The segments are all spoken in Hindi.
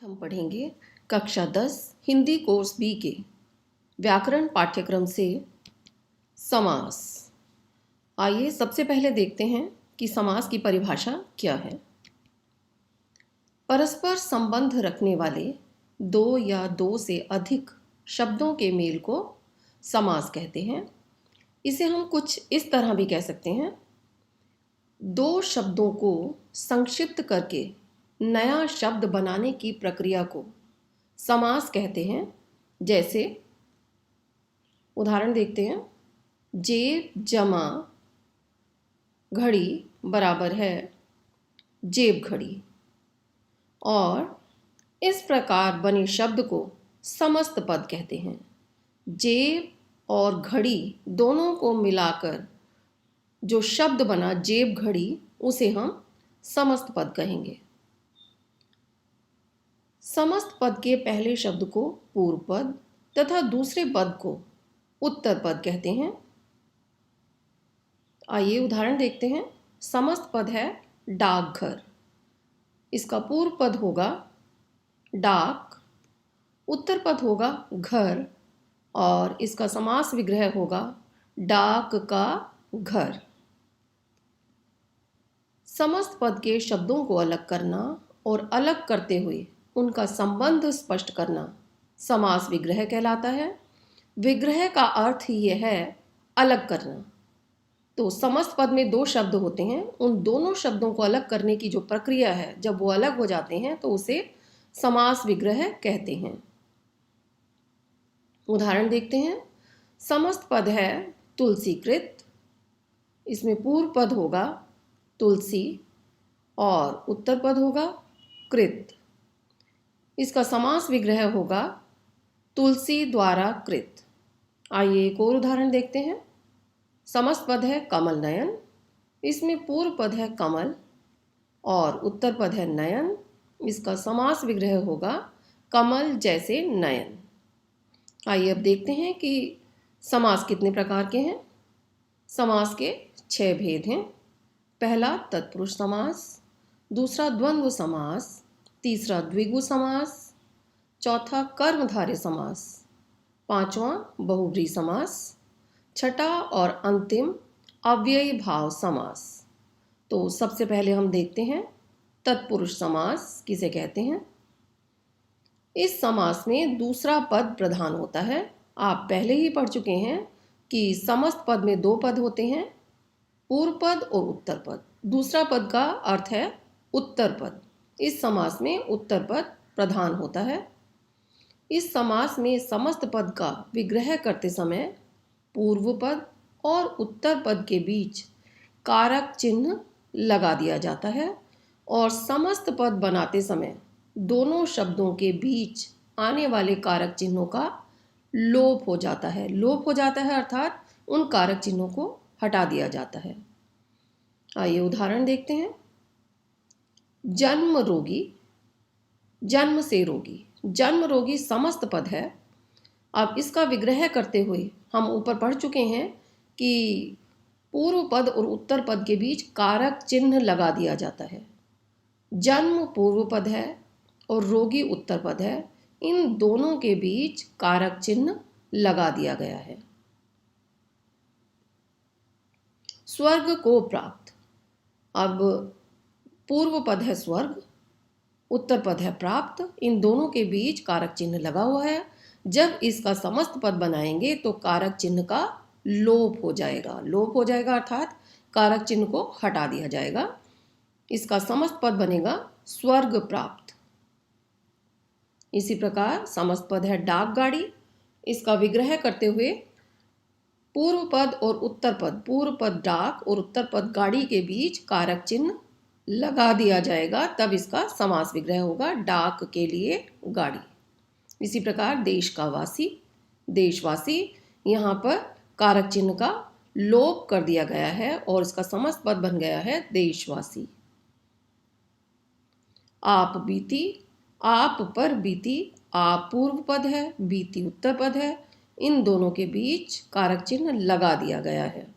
हम पढ़ेंगे कक्षा 10 हिंदी कोर्स बी के व्याकरण पाठ्यक्रम से समास। आइए सबसे पहले देखते हैं कि समास की परिभाषा क्या है। परस्पर संबंध रखने वाले दो या दो से अधिक शब्दों के मेल को समास कहते हैं। इसे हम कुछ इस तरह भी कह सकते हैं, दो शब्दों को संक्षिप्त करके नया शब्द बनाने की प्रक्रिया को समास कहते हैं। जैसे उदाहरण देखते हैं, जेब जमा घड़ी बराबर है जेब घड़ी, और इस प्रकार बने शब्द को समस्त पद कहते हैं। जेब और घड़ी दोनों को मिलाकर जो शब्द बना जेब घड़ी, उसे हम समस्त पद कहेंगे। समस्त पद के पहले शब्द को पूर्व पद तथा दूसरे पद को उत्तर पद कहते हैं। आइए उदाहरण देखते हैं। समस्त पद है डाकघर, इसका पूर्व पद होगा डाक, उत्तर पद होगा घर, और इसका समास विग्रह होगा डाक का घर। समस्त पद के शब्दों को अलग करना और अलग करते हुए उनका संबंध स्पष्ट करना समास विग्रह कहलाता है। विग्रह का अर्थ ही यह है अलग करना। तो समस्त पद में दो शब्द होते हैं, उन दोनों शब्दों को अलग करने की जो प्रक्रिया है, जब वो अलग हो जाते हैं तो उसे समास विग्रह कहते हैं। उदाहरण देखते हैं। समस्त पद है तुलसीकृत, इसमें पूर्व पद होगा तुलसी और उत्तर पद होगा कृत। इसका समास विग्रह होगा तुलसी द्वारा कृत। आइए एक और उदाहरण देखते हैं। समस्त पद है कमल नयन, इसमें पूर्व पद है कमल और उत्तर पद है नयन। इसका समास विग्रह होगा कमल जैसे नयन। आइए अब देखते हैं कि समास कितने प्रकार के हैं। समास के 6 भेद हैं। पहला तत्पुरुष समास, दूसरा द्वंद्व समास, तीसरा द्विगु समास, चौथा कर्मधारय समास, पांचवा बहुव्रीहि समास, छठा और अंतिम अव्ययी भाव समास। तो सबसे पहले हम देखते हैं तत्पुरुष समास किसे कहते हैं। इस समास में दूसरा पद प्रधान होता है। आप पहले ही पढ़ चुके हैं कि समस्त पद में दो पद होते हैं, पूर्व पद और उत्तर पद। दूसरा पद का अर्थ है उत्तर पद। इस समास में उत्तर पद प्रधान होता है। इस समास में समस्त पद का विग्रह करते समय पूर्व पद और उत्तर पद के बीच कारक चिन्ह लगा दिया जाता है, और समस्त पद बनाते समय दोनों शब्दों के बीच आने वाले कारक चिन्हों का लोप हो जाता है। लोप हो जाता है अर्थात उन कारक चिन्हों को हटा दिया जाता है। आइए उदाहरण देखते हैं। जन्म रोगी, जन्म से रोगी, जन्म रोगी समस्त पद है। अब इसका विग्रह करते हुए हम ऊपर पढ़ चुके हैं कि पूर्व पद और उत्तर पद के बीच कारक चिन्ह लगा दिया जाता है। जन्म पूर्व पद है और रोगी उत्तर पद है, इन दोनों के बीच कारक चिन्ह लगा दिया गया है। स्वर्ग को प्राप्त, अब पूर्व पद है स्वर्ग, उत्तर पद है प्राप्त, इन दोनों के बीच कारक चिन्ह लगा हुआ है। जब इसका समस्त पद बनाएंगे तो कारक चिन्ह का लोप हो जाएगा। लोप हो जाएगा अर्थात कारक चिन्ह को हटा दिया जाएगा। इसका समस्त पद बनेगा स्वर्ग प्राप्त। इसी प्रकार समस्त पद है डाक गाड़ी, इसका विग्रह करते हुए पूर्व पद और उत्तर पद, पूर्व पद डाक और उत्तर पद गाड़ी के बीच कारक चिन्ह लगा दिया जाएगा, तब इसका समास विग्रह होगा डाक के लिए गाड़ी। इसी प्रकार देश का वासी, देशवासी, यहाँ पर कारक चिन्ह का लोप कर दिया गया है और इसका समस्त पद बन गया है देशवासी। आप बीती, आप पर बीती, आप पूर्व पद है, बीती उत्तर पद है, इन दोनों के बीच कारक चिन्ह लगा दिया गया है।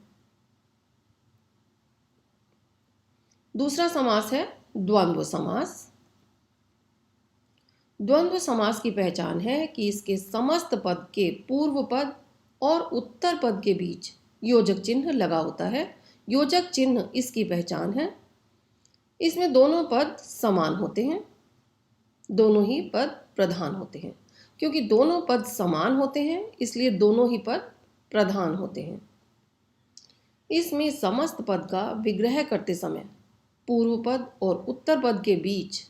दूसरा समास है द्वंद्व समास। द्वंद्व समास की पहचान है कि इसके समस्त पद के पूर्व पद और उत्तर पद के बीच योजक चिन्ह लगा होता है। योजक चिन्ह इसकी पहचान है। इसमें दोनों पद समान होते हैं, दोनों ही पद प्रधान होते हैं। क्योंकि दोनों पद समान होते हैं इसलिए दोनों ही पद प्रधान होते हैं। इसमें समस्त पद का विग्रह करते समय पूर्व पद और उत्तर पद के बीच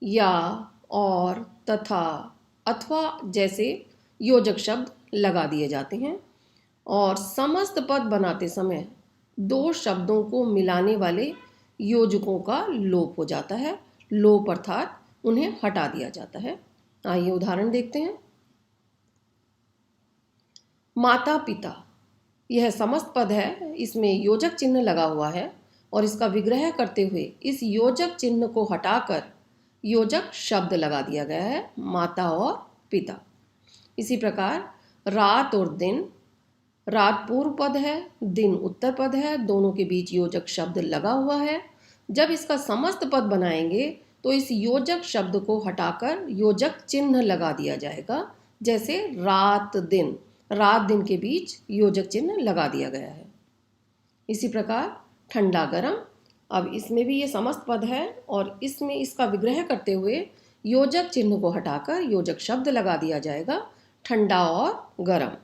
या, और, तथा, अथवा जैसे योजक शब्द लगा दिए जाते हैं और समस्त पद बनाते समय दो शब्दों को मिलाने वाले योजकों का लोप हो जाता है। लोप अर्थात उन्हें हटा दिया जाता है। आइए उदाहरण देखते हैं। माता पिता, यह समस्त पद है, इसमें योजक चिन्ह लगा हुआ है और इसका विग्रह करते हुए इस योजक चिन्ह को हटाकर योजक शब्द लगा दिया गया है, माता और पिता। इसी प्रकार रात और दिन, रात पूर्व पद है, दिन उत्तर पद है, दोनों के बीच योजक शब्द लगा हुआ है। जब इसका समस्त पद बनाएंगे तो इस योजक शब्द को हटाकर योजक चिन्ह लगा दिया जाएगा। जैसे रात दिन, रात दिन के बीच योजक चिन्ह लगा दिया गया है। इसी प्रकार ठंडा गरम, अब इसमें भी ये समस्त पद है और इसमें इसका विग्रह करते हुए योजक चिन्ह को हटाकर योजक शब्द लगा दिया जाएगा, ठंडा और गरम।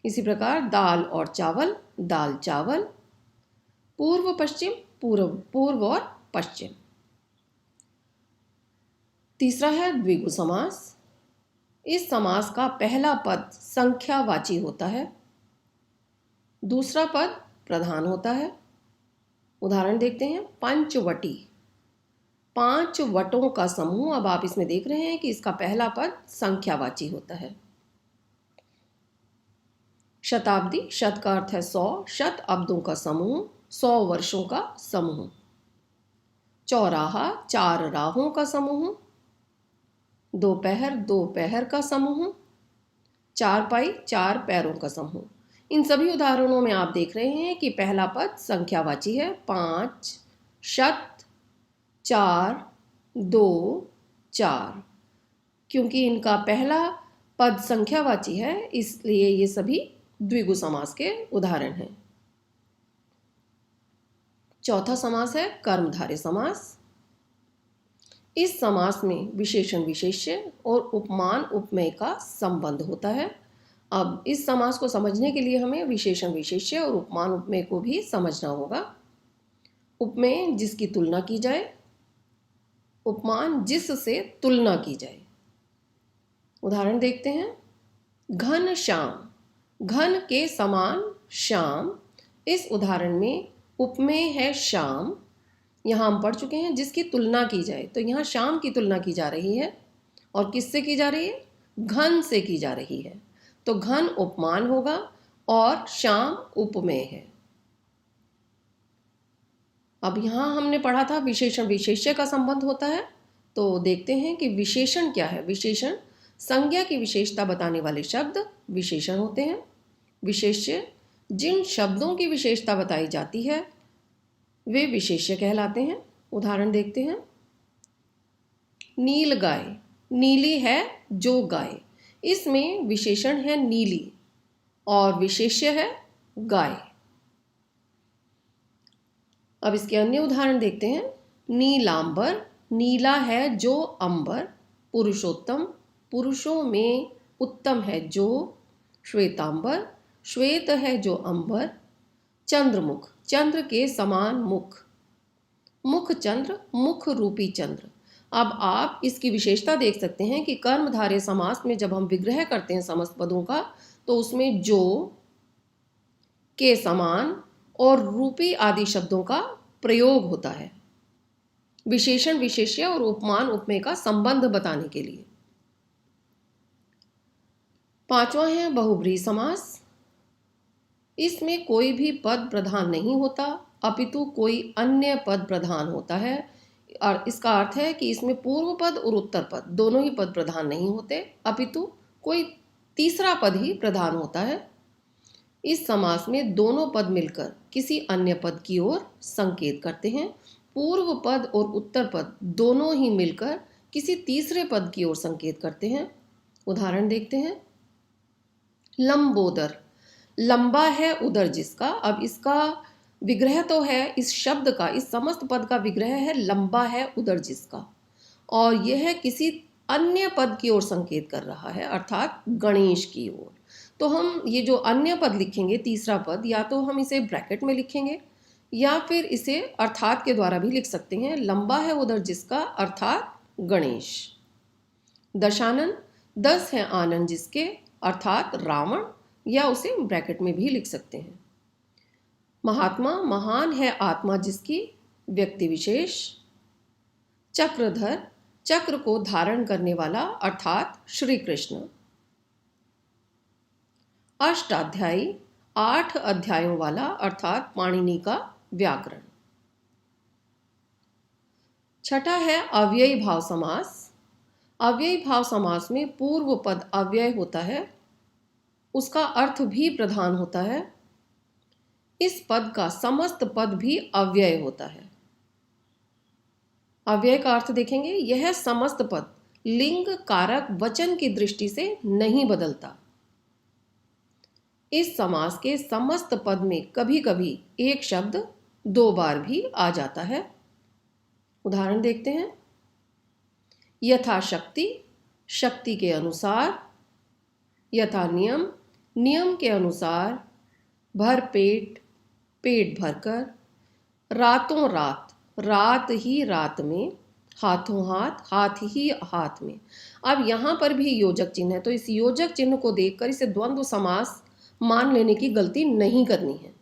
इसी प्रकार दाल और चावल, दाल चावल। पूर्व पश्चिम, पूर्व और पश्चिम। तीसरा है द्विगु समास। इस समास का पहला पद संख्यावाची होता है, दूसरा पद प्रधान होता है। उदाहरण देखते हैं। पंचवटी, पांच वटों का समूह। अब आप इसमें देख रहे हैं कि इसका पहला पद संख्यावाची होता है। शताब्दी, शत का अर्थ है 100, शत अब्दों का समूह, 100 वर्षों का समूह। चौराहा, 4 राहों का समूह। दोपहर, 2 पहर का समूह। चारपाई, 4 पैरों का समूह। इन सभी उदाहरणों में आप देख रहे हैं कि पहला पद संख्यावाची है, 5, शत, 4, 2, 4। क्योंकि इनका पहला पद संख्यावाची है इसलिए ये सभी द्विगु समास के उदाहरण हैं। चौथा समास है कर्मधारय समास। इस समास में विशेषण विशेष्य और उपमान उपमेय का संबंध होता है। अब इस समास को समझने के लिए हमें विशेषण विशेष्य और उपमान उपमेय को भी समझना होगा। उपमेय जिसकी तुलना की जाए, उपमान जिससे तुलना की जाए। उदाहरण देखते हैं। घन श्याम, घन के समान श्याम। इस उदाहरण में उपमेय है श्याम, यहाँ हम पढ़ चुके हैं, जिसकी तुलना की जाए। तो यहाँ श्याम की तुलना की जा रही है और किससे की जा रही है? घन से की जा रही है। तो घन उपमान होगा और श्याम उपमेय है। अब यहाँ हमने पढ़ा था विशेषण विशेष्य का संबंध होता है। तो देखते हैं कि विशेषण क्या है। विशेषण संज्ञा की विशेषता बताने वाले शब्द विशेषण होते हैं। विशेष्य जिन शब्दों की विशेषता बताई जाती है वे विशेष्य कहलाते हैं। उदाहरण देखते हैं। नील गाय, नीली है जो गाय। इसमें विशेषण है नीली और विशेष्य है गाय। अब इसके अन्य उदाहरण देखते हैं। नीलांबर, नीला है जो अंबर। पुरुषोत्तम, पुरुषों में उत्तम है जो। श्वेतांबर, श्वेत है जो अंबर। चंद्रमुख, चंद्र के समान मुख। मुख चंद्र, मुख रूपी चंद्र। अब आप इसकी विशेषता देख सकते हैं कि कर्मधारय समास में जब हम विग्रह करते हैं समस्त पदों का तो उसमें जो, के समान और रूपी आदि शब्दों का प्रयोग होता है विशेषण विशेष्य और उपमान उपमेय का संबंध बताने के लिए। पांचवा है बहुब्रीहि समास। इसमें कोई भी पद प्रधान नहीं होता अपितु कोई अन्य पद प्रधान होता है। और इसका अर्थ है कि इसमें पूर्व पद और उत्तर पद दोनों ही पद प्रधान नहीं होते अपितु कोई तीसरा पद ही प्रधान होता है। इस समास में दोनों पद मिलकर किसी अन्य पद की ओर संकेत करते हैं। पूर्व पद और उत्तर पद दोनों ही मिलकर किसी तीसरे पद की ओर संकेत करते हैं। उदाहरण देखते हैं। लंबोदर, लंबा है उदर जिसका। अब इसका विग्रह तो है, इस शब्द का, इस समस्त पद का विग्रह है लंबा है उदर जिसका, और यह किसी अन्य पद की ओर संकेत कर रहा है, अर्थात गणेश की ओर। तो हम ये जो अन्य पद लिखेंगे, तीसरा पद, या तो हम इसे ब्रैकेट में लिखेंगे या फिर इसे अर्थात के द्वारा भी लिख सकते हैं। लंबा है उदर जिसका अर्थात गणेश। दशानन, 10 है आनंद जिसके अर्थात रावण, या उसे ब्रैकेट में भी लिख सकते हैं। महात्मा, महान है आत्मा जिसकी, व्यक्ति विशेष। चक्रधर, चक्र को धारण करने वाला अर्थात श्री कृष्ण। अष्टाध्यायी, 8 अध्यायों वाला अर्थात पाणिनि का व्याकरण। छठा है अव्ययी भाव समास। अव्ययी भाव समास में पूर्व पद अव्यय होता है, उसका अर्थ भी प्रधान होता है। इस पद का समस्त पद भी अव्यय होता है। अव्यय का अर्थ देखेंगे, यह समस्त पद लिंग कारक वचन की दृष्टि से नहीं बदलता। इस समास के समस्त पद में कभी कभी एक शब्द 2 बार भी आ जाता है। उदाहरण देखते हैं। यथाशक्ति, शक्ति के अनुसार। यथा नियम, नियम के अनुसार। भरपेट, पेट भरकर। रातों रात, रात ही रात में। हाथों हाथ, हाथ ही हाथ में। अब यहां पर भी योजक चिन्ह है, तो इस योजक चिन्ह को देखकर इसे द्वंद्व समास मान लेने की गलती नहीं करनी है।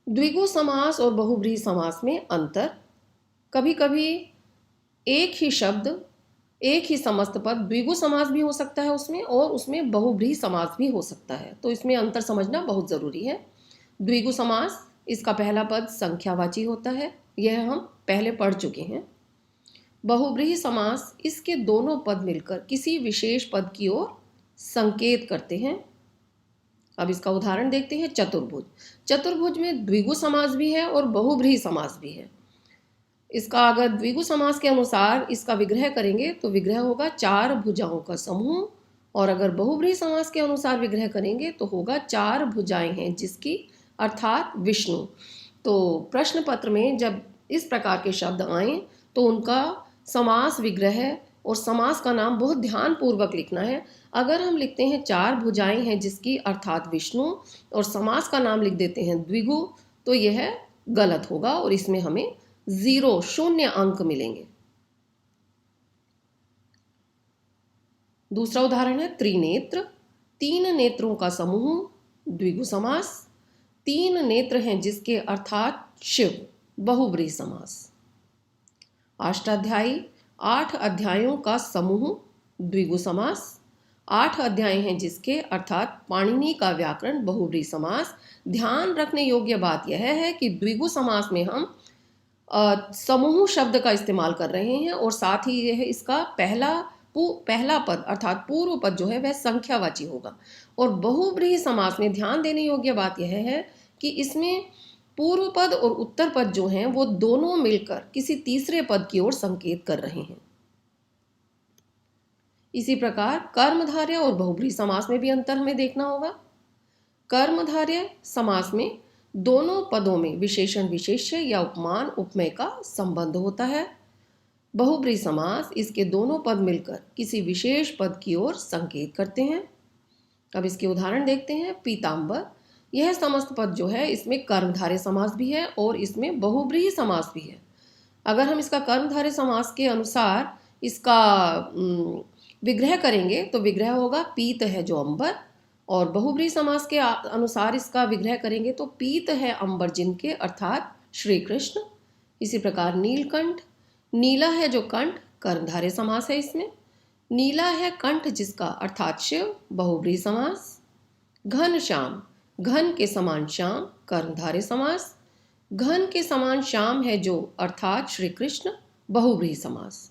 द्विगु समास और बहुब्रीहि समास में अंतर। कभी कभी एक ही शब्द, एक ही समस्त पद द्विगु समास भी हो सकता है उसमें, और उसमें बहुब्रीहि समास भी हो सकता है, तो इसमें अंतर समझना बहुत ज़रूरी है। द्विगु समास, इसका पहला पद संख्यावाची होता है, यह हम पहले पढ़ चुके हैं। बहुब्रीहि समास, इसके दोनों पद मिलकर किसी विशेष पद की ओर संकेत करते हैं। अब इसका उदाहरण देखते हैं। चतुर्भुज, चतुर्भुज में द्विगु समास भी है और बहुब्रीहि समास भी है। इसका अगर द्विगु समास के अनुसार इसका विग्रह करेंगे तो विग्रह होगा 4 भुजाओं का समूह, और अगर बहुब्रीहि समास के अनुसार विग्रह करेंगे तो होगा 4 भुजाएं हैं जिसकी, अर्थात विष्णु। तो प्रश्न पत्र में जब इस प्रकार के शब्द आएं तो उनका समास विग्रह और समास का नाम बहुत ध्यानपूर्वक लिखना है। अगर हम लिखते हैं 4 भुजाएं हैं जिसकी, अर्थात विष्णु, और समास का नाम लिख देते हैं द्विगु, तो यह गलत होगा और इसमें हमें 0 अंक मिलेंगे। दूसरा उदाहरण है त्रिनेत्र, 3 नेत्रों का समूह, द्विगु समास। 3 नेत्र हैं जिसके, अर्थात शिव, बहुब्रीहि समास। अष्टाध्यायी, 8 अध्यायों का समूह, द्विगु समास। 8 अध्याय हैं जिसके, अर्थात पाणिनि का व्याकरण, बहुब्रीहि समास। ध्यान रखने योग्य बात यह है कि द्विगु समास में हम समूह शब्द का इस्तेमाल कर रहे हैं, और साथ ही यह इसका पहला पद अर्थात पूर्व पद जो है वह संख्यावाची होगा। और बहुब्रीहि समास में ध्यान देने योग्य बात यह है कि इसमें पूर्व पद और उत्तर पद जो हैं वो दोनों मिलकर किसी तीसरे पद की ओर संकेत कर रहे हैं। इसी प्रकार कर्मधारय और बहुब्रीहि समास में भी अंतर हमें देखना होगा। कर्मधारय समास में दोनों पदों में विशेषण विशेष्य या उपमान उपमेय का संबंध होता है। बहुब्रीहि समास, इसके दोनों पद मिलकर किसी विशेष पद की ओर संकेत करते हैं। अब इसके उदाहरण देखते हैं। पीताम्बर, यह समस्त पद जो है इसमें कर्मधारय समास भी है और इसमें बहुब्रीहि समास भी है। अगर हम इसका कर्मधारय समास के अनुसार इसका विग्रह करेंगे तो विग्रह होगा पीत है जो अंबर, और बहुब्रीहि समास के अनुसार इसका विग्रह करेंगे तो पीत है अंबर जिनके, अर्थात श्री कृष्ण। इसी प्रकार नीलकंठ, नीला है जो कंठ, कर्मधारय समास है इसमें। नीला है कंठ जिसका, अर्थात शिव, बहुब्रीहि समास। घनश्याम, घन के समान श्याम, कर्मधारय समास। घन के समान श्याम है जो, अर्थात श्री कृष्ण, बहुब्रीहि समास।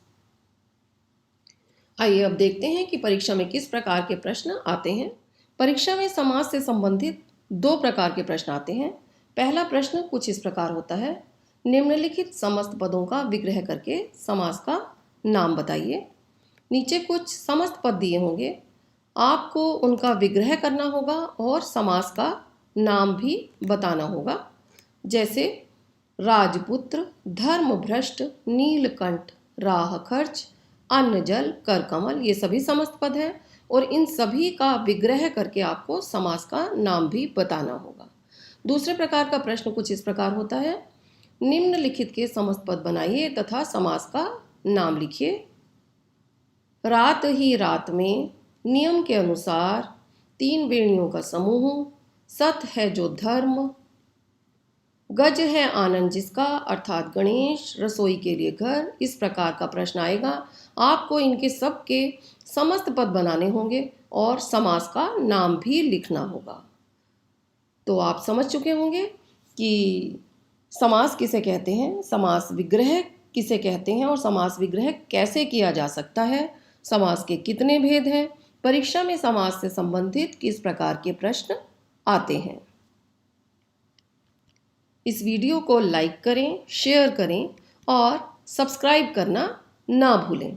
आइए अब देखते हैं कि परीक्षा में किस प्रकार के प्रश्न आते हैं। परीक्षा में समास से संबंधित 2 प्रकार के प्रश्न आते हैं। पहला प्रश्न कुछ इस प्रकार होता है। निम्नलिखित समस्त पदों का विग्रह करके समास का नाम बताइए। नीचे कुछ समस्त पद दिए होंगे, आपको उनका विग्रह करना होगा और समास का नाम भी बताना होगा। जैसे राजपुत्र, धर्मभ्रष्ट, नीलकंठ, राह खर्च, अन्न जल, करकमल, ये सभी समस्त पद हैं और इन सभी का विग्रह करके आपको समास का नाम भी बताना होगा। दूसरे प्रकार का प्रश्न कुछ इस प्रकार होता है, निम्नलिखित के समस्त पद बनाइए तथा समास का नाम लिखिए। रात ही रात में, नियम के अनुसार, तीन वेणियों का समूह, सत है जो धर्म, गज है आनंद जिसका, अर्थात गणेश, रसोई के लिए घर। इस प्रकार का प्रश्न आएगा। आपको इनके सब के समस्त पद बनाने होंगे और समास का नाम भी लिखना होगा। तो आप समझ चुके होंगे कि समास किसे कहते हैं, समास विग्रह किसे कहते हैं और समास विग्रह कैसे किया जा सकता है, समास के कितने भेद हैं, परीक्षा में समास से संबंधित किस प्रकार के प्रश्न आते हैं। इस वीडियो को लाइक करें, शेयर करें और सब्सक्राइब करना ना भूलें।